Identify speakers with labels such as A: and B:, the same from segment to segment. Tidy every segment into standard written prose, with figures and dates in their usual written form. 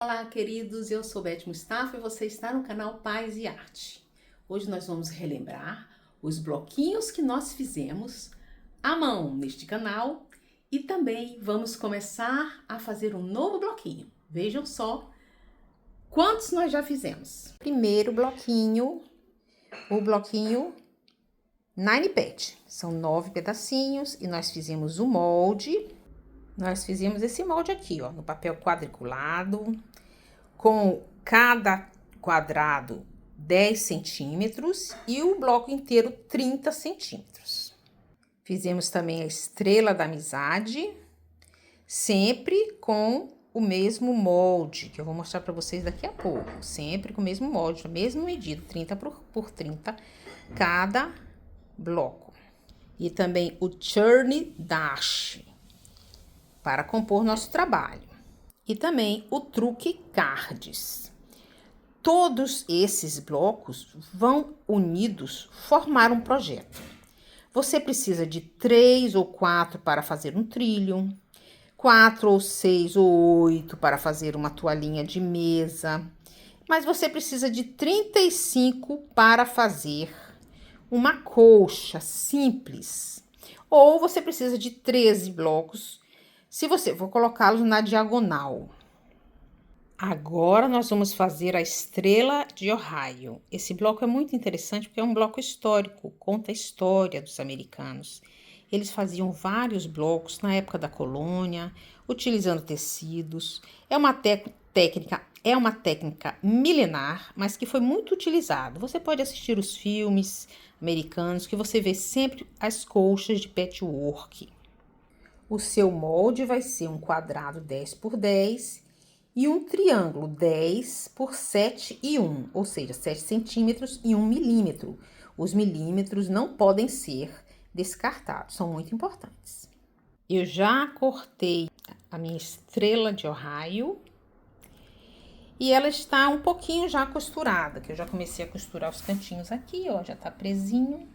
A: Olá, queridos, eu sou Beth Mustafa e você está no canal Paz e Arte. Hoje nós vamos relembrar os bloquinhos que nós fizemos à mão neste canal e também vamos começar a fazer um novo bloquinho. Vejam só quantos nós já fizemos. Primeiro bloquinho, o bloquinho Nine Pet. São 9 pedacinhos e nós fizemos o molde. Nós fizemos esse molde aqui, ó, no papel quadriculado, com cada quadrado 10 centímetros e o bloco inteiro 30 centímetros. Fizemos também a estrela da amizade, sempre com o mesmo molde, que eu vou mostrar para vocês daqui a pouco. Sempre com o mesmo molde, a mesma medida, 30 por 30 cada bloco. E também o Churn Dash, para compor nosso trabalho. E também o truque cards. Todos esses blocos vão unidos formar um projeto. Você precisa de 3 ou 4 para fazer um trilho, 4 ou 6 ou 8 para fazer uma toalhinha de mesa, mas você precisa de 35 para fazer uma colcha simples. Ou você precisa de 13 blocos, se você for colocá-los na diagonal. Agora nós vamos fazer a estrela de Ohio. Esse bloco é muito interessante porque é um bloco histórico, conta a história dos americanos. Eles faziam vários blocos na época da colônia, utilizando tecidos. É uma técnica milenar, mas que foi muito utilizada. Você pode assistir os filmes americanos que você vê sempre as colchas de patchwork. O seu molde vai ser um quadrado 10 por 10 e um triângulo 10 por 7 e 1, ou seja, 7 centímetros e 1 milímetro. Os milímetros não podem ser descartados, são muito importantes. Eu já cortei a minha estrela de Ohio e ela está um pouquinho já costurada, que eu já comecei a costurar os cantinhos aqui, ó, já tá presinho.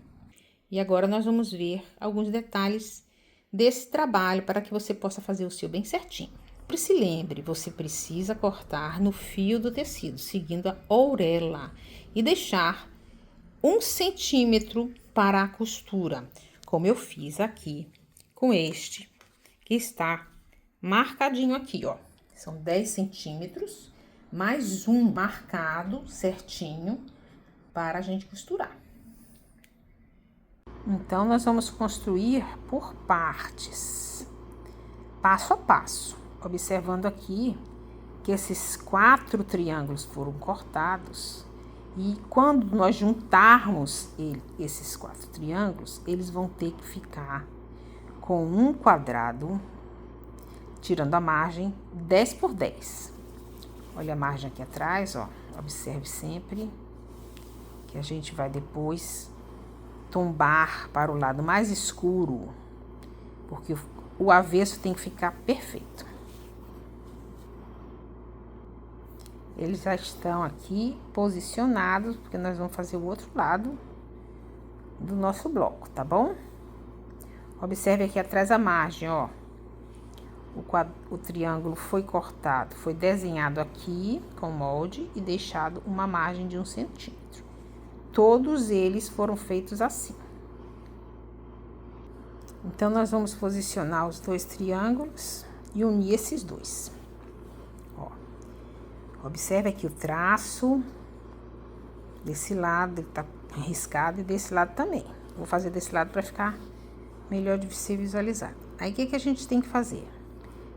A: E agora nós vamos ver alguns detalhes desse trabalho para que você possa fazer o seu bem certinho. Se lembre, você precisa cortar no fio do tecido, seguindo a orelha e deixar 1 centímetro para a costura, como eu fiz aqui com este, que está marcadinho aqui, ó. São 10 centímetros, mais um marcado certinho para a gente costurar. Então, nós vamos construir por partes, passo a passo, observando aqui que esses 4 triângulos foram cortados e quando nós juntarmos esses 4 triângulos, eles vão ter que ficar com um quadrado, tirando a margem 10 por 10. Olha a margem aqui atrás, ó, observe sempre que a gente vai depois tombar para o lado mais escuro, porque o avesso tem que ficar perfeito. Eles já estão aqui posicionados, porque nós vamos fazer o outro lado do nosso bloco, tá bom? Observe aqui atrás a margem, ó. O triângulo foi cortado, foi desenhado aqui com molde e deixado uma margem de 1 centímetro. Todos eles foram feitos assim. Então, nós vamos posicionar os 2 triângulos e unir esses 2. Ó. Observe aqui o traço. Desse lado, ele tá riscado, e desse lado também. Vou fazer desse lado para ficar melhor de ser visualizado. Aí, o que a gente tem que fazer?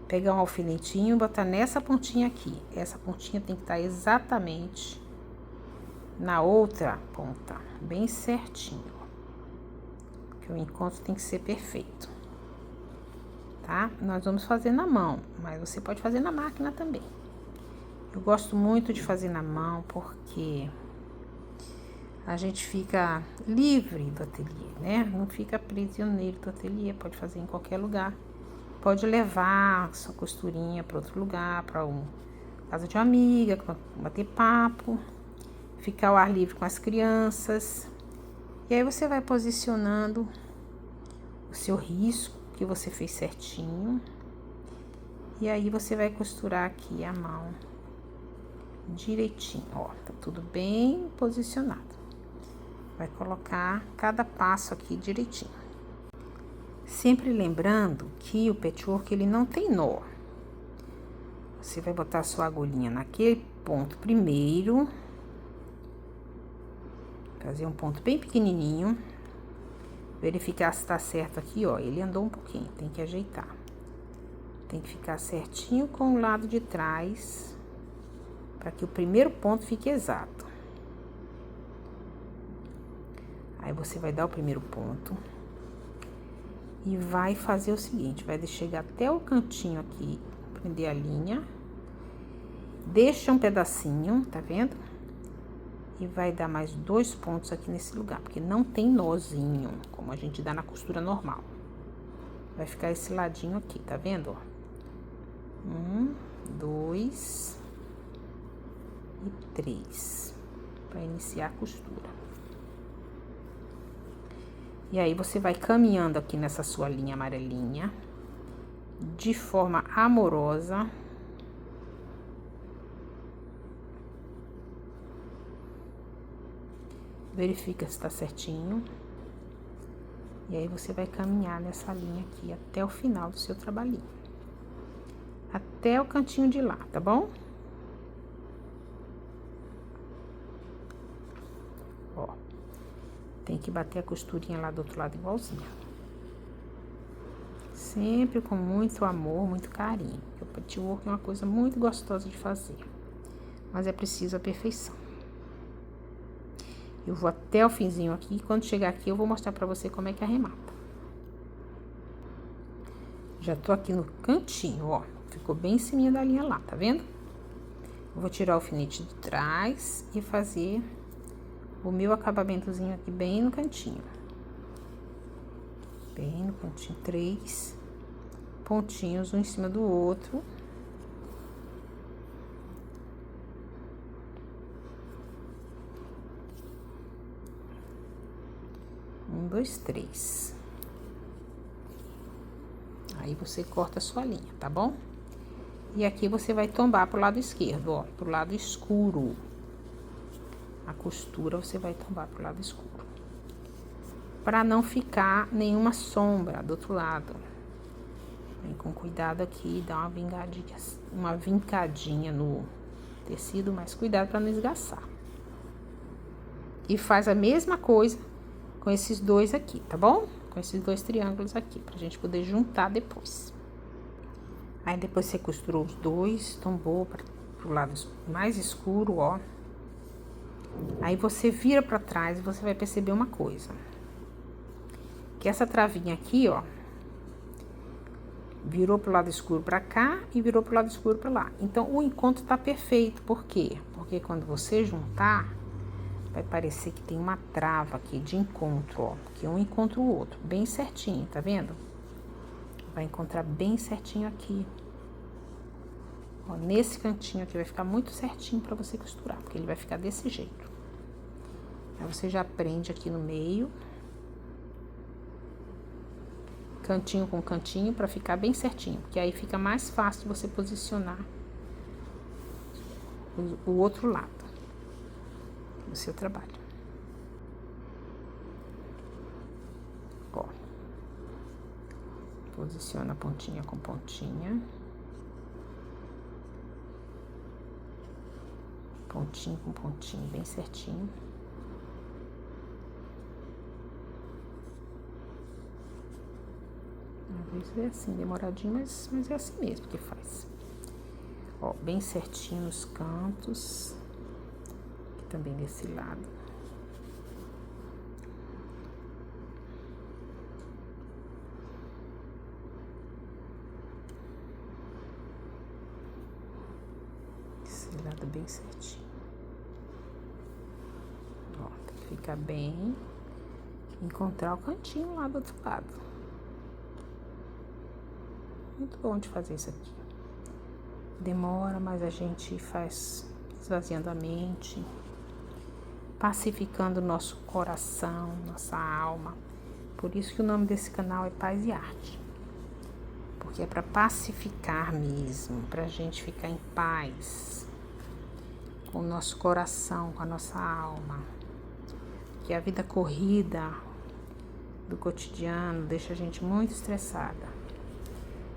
A: Pegar um alfinetinho e botar nessa pontinha aqui. Essa pontinha tem que estar exatamente na outra ponta, bem certinho, que o encontro tem que ser perfeito, tá? Nós vamos fazer na mão, mas você pode fazer na máquina também. Eu gosto muito de fazer na mão porque a gente fica livre do ateliê, né? Não fica prisioneiro do ateliê, pode fazer em qualquer lugar. Pode levar sua costurinha para outro lugar, para casa de uma amiga, bater papo, ficar ao ar livre com as crianças. E aí você vai posicionando o seu risco que você fez certinho. E aí você vai costurar aqui a mão direitinho, ó, tá tudo bem posicionado. Vai colocar cada passo aqui direitinho. Sempre lembrando que o patchwork, ele não tem nó. Você vai botar a sua agulhinha naquele ponto primeiro. Fazer um ponto bem pequenininho. Verificar se tá certo aqui, ó. Ele andou um pouquinho, tem que ajeitar. Tem que ficar certinho com o lado de trás, para que o primeiro ponto fique exato. Aí você vai dar o primeiro ponto e vai fazer o seguinte, vai chegar até o cantinho aqui, prender a linha, deixa um pedacinho, tá vendo? E vai dar mais 2 pontos aqui nesse lugar, porque não tem nozinho, como a gente dá na costura normal. Vai ficar esse ladinho aqui, tá vendo, ó? 1, 2 e 3, para iniciar a costura. E aí, você vai caminhando aqui nessa sua linha amarelinha, de forma amorosa. Verifica se tá certinho. E aí, você vai caminhar nessa linha aqui até o final do seu trabalhinho. Até o cantinho de lá, tá bom? Ó. Tem que bater a costurinha lá do outro lado igualzinho. Sempre com muito amor, muito carinho. Porque o patchwork é uma coisa muito gostosa de fazer. Mas é preciso a perfeição. Eu vou até o finzinho aqui. E quando chegar aqui, eu vou mostrar pra você como é que arremata. Já tô aqui no cantinho, ó. Ficou bem em cima da linha lá, tá vendo? Eu vou tirar o alfinete de trás e fazer o meu acabamentozinho aqui bem no cantinho. Bem no cantinho, 3 pontinhos, um em cima do outro. Um, 2, 3. Aí, você corta a sua linha, tá bom? E aqui você vai tombar pro lado esquerdo, ó, pro lado escuro. A costura você vai tombar pro lado escuro. Pra não ficar nenhuma sombra do outro lado. Vem com cuidado aqui, dá uma vincadinha no tecido, mas cuidado pra não esgaçar. E faz a mesma coisa com esses dois aqui, tá bom? Com esses 2 triângulos aqui, pra gente poder juntar depois. Aí, depois você costurou os 2, tombou pro lado mais escuro, ó. Aí, você vira pra trás e você vai perceber uma coisa. Que essa travinha aqui, ó, virou pro lado escuro pra cá e virou pro lado escuro pra lá. Então, o encontro tá perfeito. Por quê? Porque quando você juntar, vai parecer que tem uma trava aqui de encontro, ó. Que um encontra o outro, bem certinho, tá vendo? Vai encontrar bem certinho aqui. Ó, nesse cantinho aqui vai ficar muito certinho pra você costurar, porque ele vai ficar desse jeito. Aí, você já prende aqui no meio. Cantinho com cantinho, pra ficar bem certinho. Porque aí fica mais fácil você posicionar o outro lado do seu trabalho. Ó. Posiciona a pontinha com pontinha. Pontinho com pontinho, bem certinho. Às vezes é assim, demoradinho, mas é assim mesmo que faz. Ó, bem certinho nos cantos. Aqui também desse lado. Esse lado bem certinho. Ó, tem que ficar bem. Encontrar o cantinho lá do outro lado. Muito bom de fazer isso aqui. Demora, mas a gente faz esvaziando a mente, pacificando nosso coração, nossa alma. Por isso que o nome desse canal é Paz e Arte. Porque é para pacificar mesmo, pra gente ficar em paz.
B: com o nosso coração, com a nossa alma. Que a vida corrida do cotidiano deixa a gente muito estressada.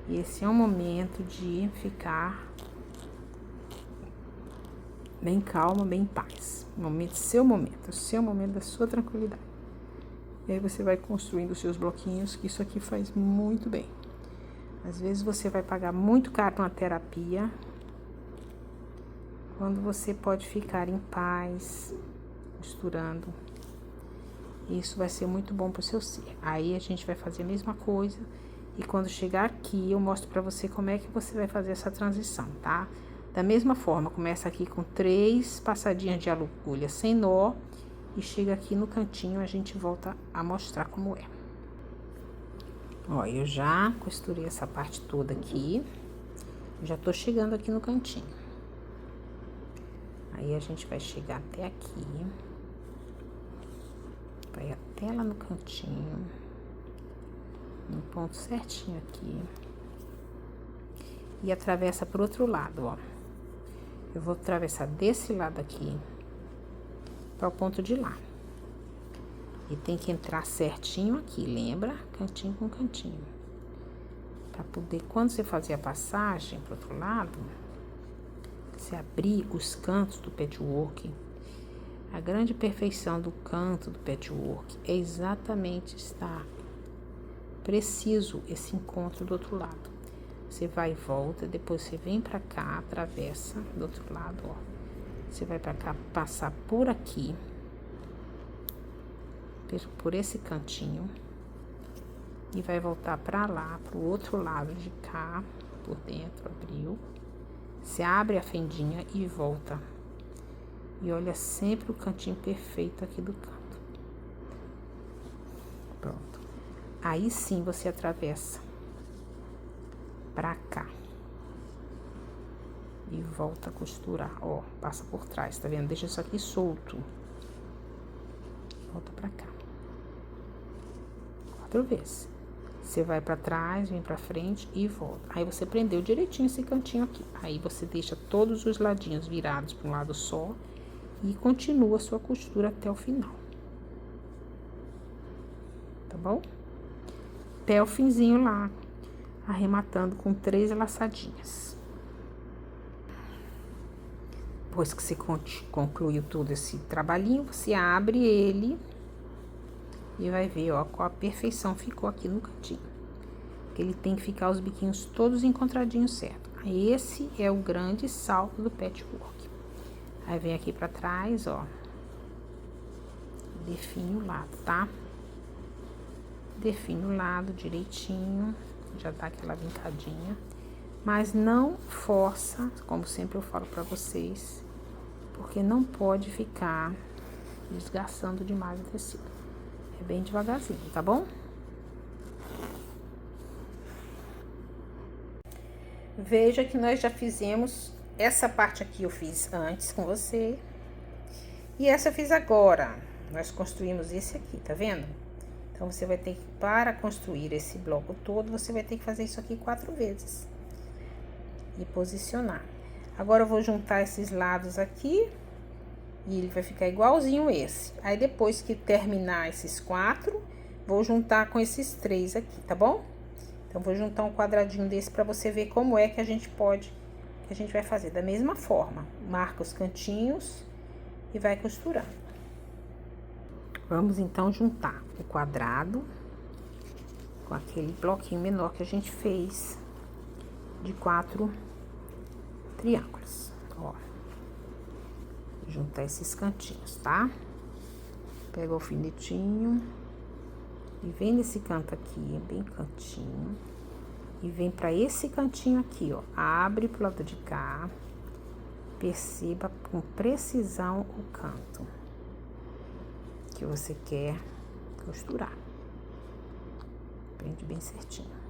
B: E esse é um momento de ficar bem calma, bem em paz. Seu momento da sua tranquilidade. E aí você vai construindo os seus bloquinhos, que isso aqui faz muito bem. Às vezes você vai pagar muito caro numa terapia, quando você pode ficar em paz, costurando. Isso vai ser muito bom para o seu ser. Aí a gente vai fazer a mesma coisa. E quando chegar aqui, eu mostro para você como é que você vai fazer essa transição, tá? Da mesma forma, começa aqui com 3 passadinhas de agulha sem nó. E chega aqui no cantinho, a gente volta a mostrar como é. Ó, eu já costurei essa parte toda aqui. Já tô chegando aqui no cantinho. Aí a gente vai chegar até aqui. Vai até lá no cantinho. No ponto certinho aqui. E atravessa pro outro lado, ó. Eu vou atravessar desse lado aqui para o ponto de lá. E tem que entrar certinho aqui, lembra? Cantinho com cantinho. Para poder, quando você fazer a passagem pro outro lado, você abrir os cantos do patchwork. A grande perfeição do canto do patchwork é exatamente estar preciso esse encontro do outro lado. Você vai e volta, depois você vem pra cá, atravessa do outro lado, ó. Você vai pra cá, passar por aqui, por esse cantinho, e vai voltar pra lá, pro outro lado de cá, por dentro, abriu. Você abre a fendinha e volta. E olha sempre o cantinho perfeito aqui do canto. Pronto. Aí sim você atravessa pra cá. E volta a costurar, ó, passa por trás, tá vendo? Deixa isso aqui solto. Volta pra cá. 4 vezes. Você vai pra trás, vem pra frente e volta. Aí você prendeu direitinho esse cantinho aqui. Aí você deixa todos os ladinhos virados pra um lado só e continua a sua costura até o final. Tá bom? Até o finzinho lá, arrematando com 3 laçadinhas. Depois que você concluiu todo esse trabalhinho, você abre ele e vai ver, ó, qual a perfeição ficou aqui no cantinho. Porque ele tem que ficar os biquinhos todos encontradinhos certo. Esse é o grande salto do patchwork. Aí vem aqui pra trás, ó. Define o lado, tá? Define o lado direitinho. Já dá aquela brincadinha. Mas não força, como sempre eu falo pra vocês, porque não pode ficar desgastando demais o tecido. É bem devagarzinho, tá bom? Veja que nós já fizemos essa parte aqui, eu fiz antes com você. E essa eu fiz agora. Nós construímos esse aqui, tá vendo? Então, você vai ter que, para construir esse bloco todo, você vai ter que fazer isso aqui 4 vezes. E posicionar. Agora eu vou juntar esses lados aqui e ele vai ficar igualzinho esse. Aí depois que terminar esses 4, vou juntar com esses 3 aqui, tá bom? Então vou juntar um quadradinho desse para você ver como é que a gente vai fazer da mesma forma. Marca os cantinhos e vai costurando. Vamos então juntar o quadrado com aquele bloquinho menor que a gente fez de 4 triângulos, ó. Juntar esses cantinhos, tá? Pega o alfinetinho e vem nesse canto aqui, bem cantinho, e vem pra esse cantinho aqui, ó. Abre pro lado de cá, perceba com precisão o canto que você quer costurar. Prende bem certinho.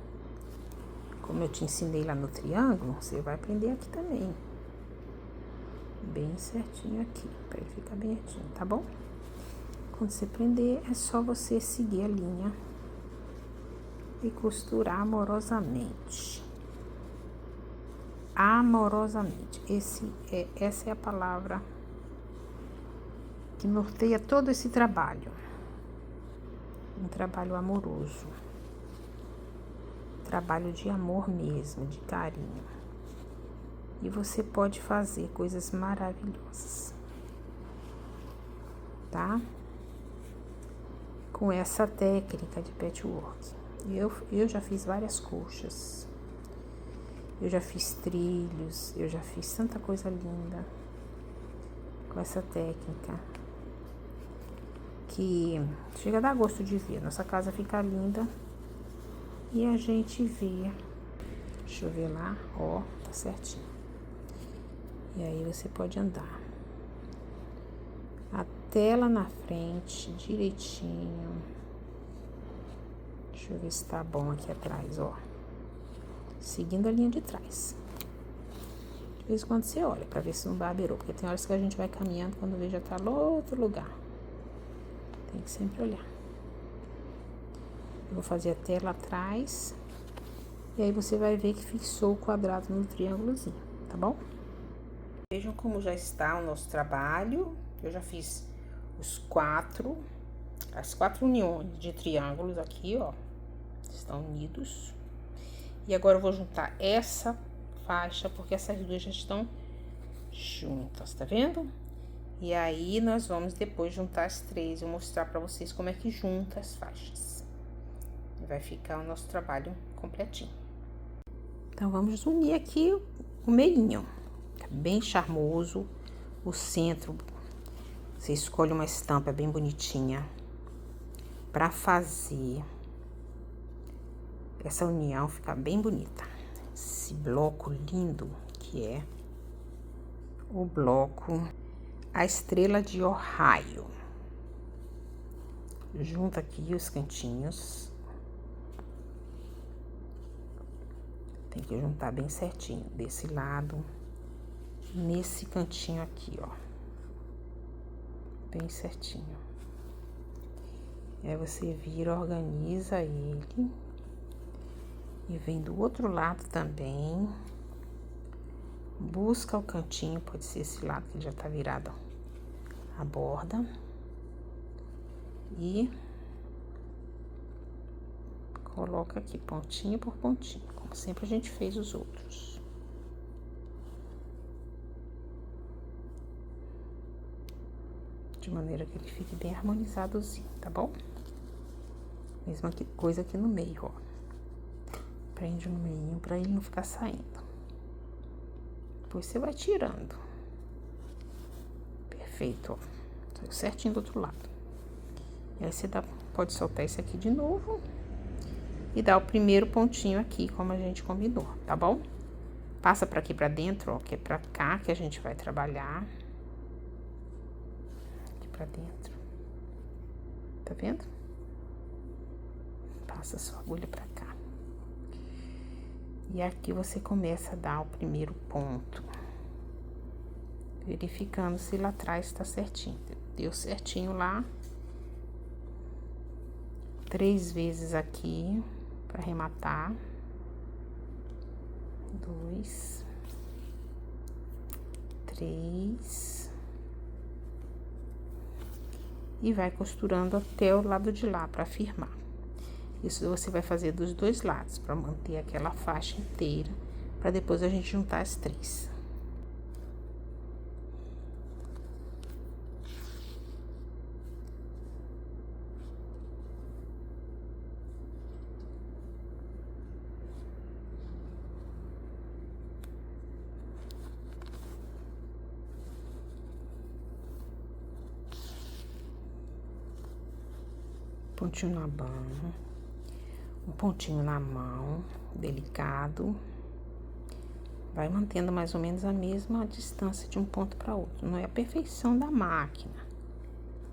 B: Como eu te ensinei lá no triângulo, você vai prender aqui também. Bem certinho aqui, para ele ficar bem retinho, tá bom? Quando você prender, é só você seguir a linha e costurar amorosamente. Amorosamente. Essa é a palavra que norteia todo esse trabalho. Um trabalho amoroso. Trabalho de amor mesmo, de carinho. E você pode fazer coisas maravilhosas, tá? Com essa técnica de patchwork. Eu já fiz várias coxas. Eu já fiz trilhos, eu já fiz tanta coisa linda com essa técnica que chega a dar gosto de ver. Nossa casa fica linda e a gente vê. Deixa eu ver lá, ó, tá certinho. E aí você pode andar até lá na frente, direitinho. Deixa eu ver se tá bom aqui atrás, ó. Seguindo a linha de trás. De vez em quando você olha pra ver se não barbeirou, porque tem horas que a gente vai caminhando, quando vê já tá lá outro lugar. Tem que sempre olhar. Eu vou fazer até lá atrás. E aí você vai ver que fixou o quadrado no triângulozinho, tá bom? Vejam como já está o nosso trabalho. Eu já fiz as quatro uniões de triângulos aqui, ó. Estão unidos. E agora eu vou juntar essa faixa, porque essas duas já estão juntas, tá vendo? E aí, nós vamos depois juntar as três. Eu vou mostrar pra vocês como é que junta as faixas. E vai ficar o nosso trabalho completinho. Então, vamos unir aqui o meinho. Tá bem charmoso. O centro, você escolhe uma estampa bem bonitinha pra fazer essa união ficar bem bonita. Esse bloco lindo que é o bloco A Estrela de Ohio. Junta aqui os cantinhos. Tem que juntar bem certinho desse lado, nesse cantinho aqui, ó. Bem certinho. E aí você vira, organiza ele. E vem do outro lado também. Busca o cantinho, pode ser esse lado que já tá virado a borda. E coloca aqui pontinho por pontinho, como sempre a gente fez os outros. De maneira que ele fique bem harmonizadozinho, tá bom? Mesma coisa aqui no meio, ó. Prende no meio pra ele não ficar saindo. Depois você vai tirando. Perfeito, ó. Saiu certinho do outro lado. E aí você pode soltar esse aqui de novo. E dar o primeiro pontinho aqui, como a gente combinou, tá bom? Passa pra aqui pra dentro, ó, que é pra cá que a gente vai trabalhar. Aqui pra dentro. Tá vendo? Passa a sua agulha pra cá. E aqui você começa a dar o primeiro ponto. Verificando se lá atrás tá certinho. Deu certinho lá. 3 vezes aqui para arrematar. 2, 3. E vai costurando até o lado de lá para firmar. Isso você vai fazer dos dois lados, para manter aquela faixa inteira, para depois a gente juntar as 3. Pontinho na mão, um pontinho na mão, delicado. Vai mantendo mais ou menos a mesma distância de um ponto para outro. Não é a perfeição da máquina,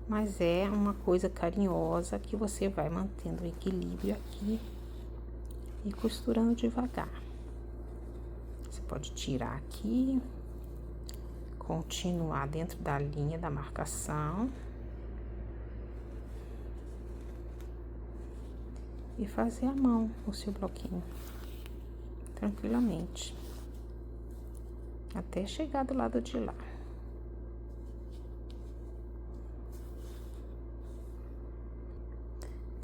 B: mas é uma coisa carinhosa que você vai mantendo o equilíbrio aqui e costurando devagar. Você pode tirar aqui, continuar dentro da linha da marcação. E fazer à mão o seu bloquinho, tranquilamente, até chegar do lado de lá.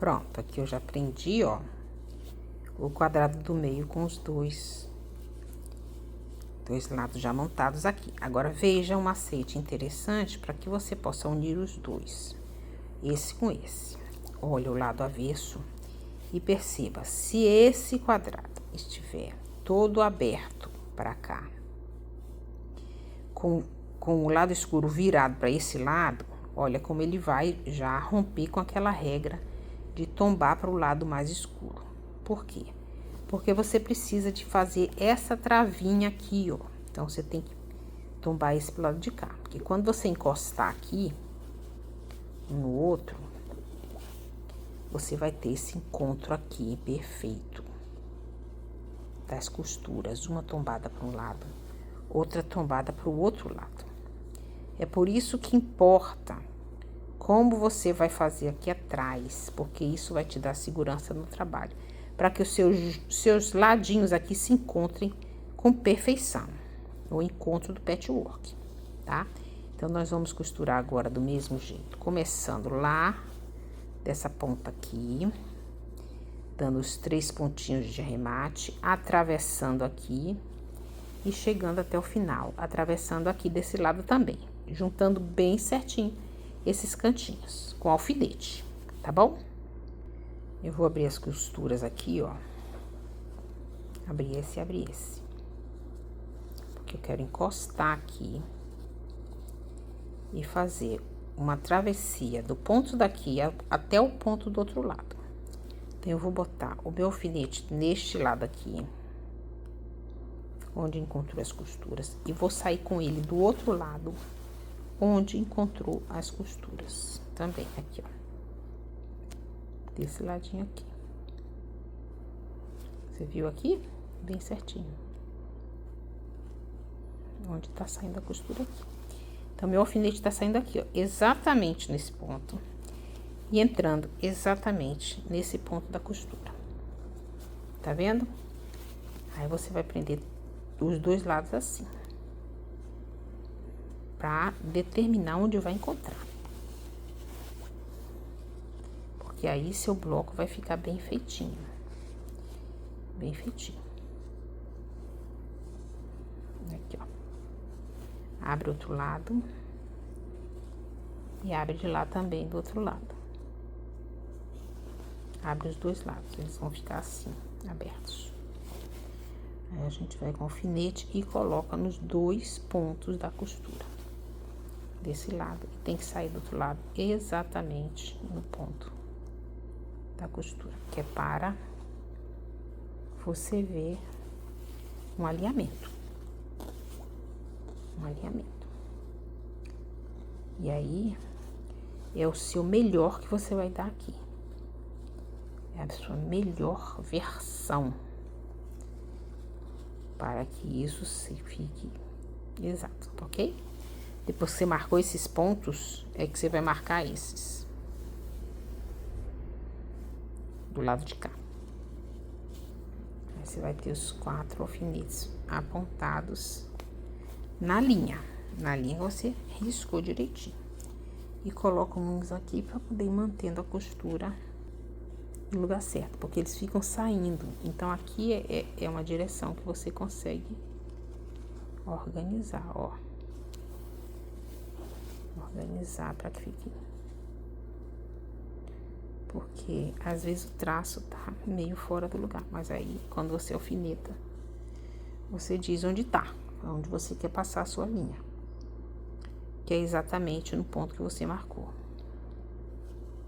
B: Pronto, aqui eu já prendi, ó, o quadrado do meio com os dois lados já montados aqui. Agora, veja um macete interessante para que você possa unir os dois, esse com esse. Olha o lado avesso e perceba, se esse quadrado estiver todo aberto para cá, com o lado escuro virado para esse lado, olha como ele vai já romper com aquela regra de tombar para o lado mais escuro. Por quê? Porque você precisa de fazer essa travinha aqui, ó. Então, você tem que tombar esse pro lado de cá. Porque quando você encostar aqui, um no outro, você vai ter esse encontro aqui perfeito das costuras. Uma tombada para um lado, outra tombada para o outro lado. É por isso que importa como você vai fazer aqui atrás, porque isso vai te dar segurança no trabalho, para que os seus ladinhos aqui se encontrem com perfeição, o encontro do patchwork, tá? Então, nós vamos costurar agora do mesmo jeito, começando lá dessa ponta aqui, dando os 3 pontinhos de arremate, atravessando aqui e chegando até o final, atravessando aqui desse lado também, juntando bem certinho esses cantinhos com alfinete, tá bom? Eu vou abrir as costuras aqui, ó. Abrir esse e abrir esse. Porque eu quero encostar aqui e fazer uma travessia do ponto daqui até o ponto do outro lado. Então, eu vou botar o meu alfinete neste lado aqui, onde encontrou as costuras, e vou sair com ele do outro lado, onde encontrou as costuras. Também aqui, ó. Desse ladinho aqui. Você viu aqui? Bem certinho. Onde tá saindo a costura aqui. Então, meu alfinete tá saindo aqui, ó, exatamente nesse ponto. E entrando exatamente nesse ponto da costura. Tá vendo? Aí, você vai prender os dois lados assim. Pra determinar onde vai encontrar. Porque aí, seu bloco vai ficar bem feitinho. Bem feitinho. Aqui, ó. Abre outro lado. E abre de lá também do outro lado. Abre os dois lados, eles vão ficar assim, abertos. Aí, a gente vai com o alfinete e coloca nos 2 pontos da costura. Desse lado, e tem que sair do outro lado exatamente no ponto da costura, que é para você ver um alinhamento. Um alinhamento. E aí, é o seu melhor que você vai dar aqui. É a sua melhor versão. Para que isso se fique exato, ok? Depois que você marcou esses pontos, é que você vai marcar esses. Do lado de cá. Aí, você vai ter os 4 alfinetes apontados na linha. Na linha você riscou direitinho. E coloca uns aqui para poder ir mantendo a costura no lugar certo, porque eles ficam saindo. Então, aqui é uma direção que você consegue organizar, ó. Organizar para que fique. Porque, às vezes, o traço tá meio fora do lugar. Mas aí, quando você alfineta, você diz onde tá. Onde você quer passar a sua linha. Que é exatamente no ponto que você marcou.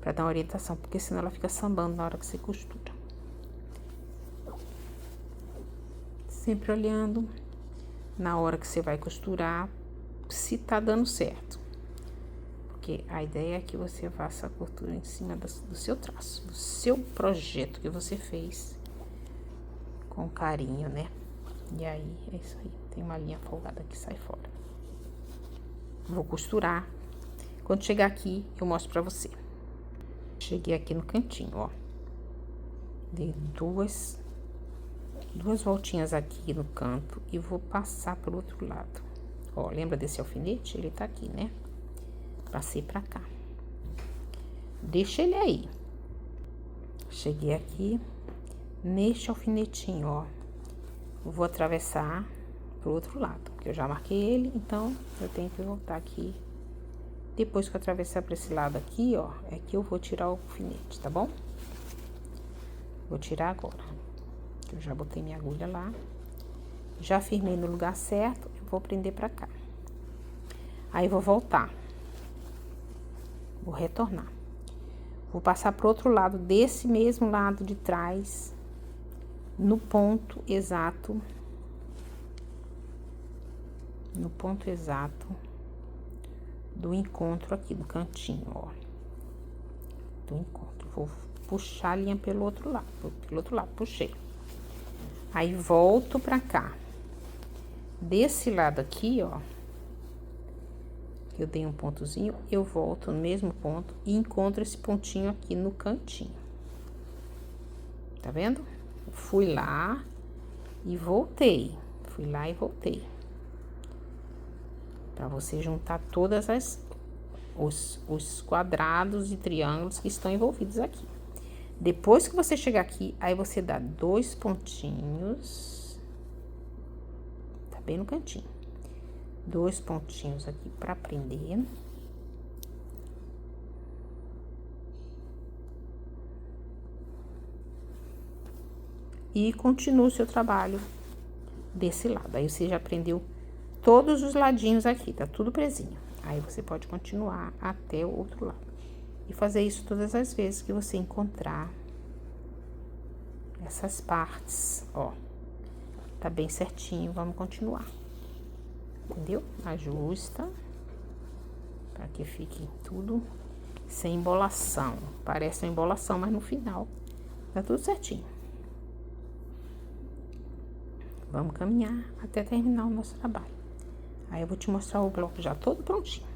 B: Pra dar uma orientação, porque senão ela fica sambando na hora que você costura. Sempre olhando na hora que você vai costurar, se tá dando certo. Porque a ideia é que você faça a costura em cima do seu traço, do seu projeto que você fez com carinho, né? E aí, é isso aí. Tem uma linha folgada que sai fora. Vou costurar. Quando chegar aqui, eu mostro pra você. Cheguei aqui no cantinho, ó. Dei duas voltinhas aqui no canto e vou passar pro outro lado. Ó, lembra desse alfinete? Ele tá aqui, né? Passei pra cá. Deixa ele aí. Cheguei aqui, neste alfinetinho, ó. Vou atravessar pro outro lado, porque eu já marquei ele, então eu tenho que voltar aqui. Depois que eu atravessar para esse lado aqui, ó, é que eu vou tirar o alfinete, tá bom? Vou tirar agora. Eu já botei minha agulha lá. Já firmei no lugar certo, eu vou prender pra cá. Aí, vou voltar. Vou retornar. Vou passar pro outro lado, desse mesmo lado de trás, no ponto exato. No ponto exato do encontro aqui, do cantinho, ó. Do encontro. Vou puxar a linha pelo outro lado, puxei. Aí, volto pra cá. Desse lado aqui, ó, eu dei um pontozinho, eu volto no mesmo ponto e encontro esse pontinho aqui no cantinho. Tá vendo? Fui lá e voltei. Fui lá e voltei. Pra você juntar todas os quadrados e triângulos que estão envolvidos aqui. Depois que você chegar aqui, aí você dá 2 pontinhos. Tá bem no cantinho. 2 pontinhos aqui pra prender. E continua o seu trabalho desse lado. Aí, você já prendeu todos os ladinhos aqui, tá tudo presinho. Aí, você pode continuar até o outro lado. E fazer isso todas as vezes que você encontrar essas partes, ó. Tá bem certinho, vamos continuar. Entendeu? Ajusta, para que fique tudo sem embolação. Parece uma embolação, mas no final tá tudo certinho. Vamos caminhar até terminar o nosso trabalho. Aí, eu vou te mostrar o bloco já todo prontinho.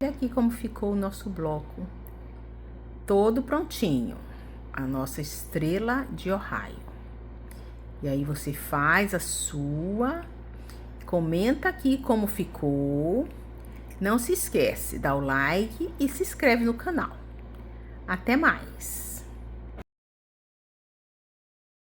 B: Olha aqui como ficou o nosso bloco todo prontinho. A nossa estrela de Ohio. E aí, você faz a sua... Comenta aqui como ficou. Não se esquece, dá o like e se inscreve no canal. Até mais!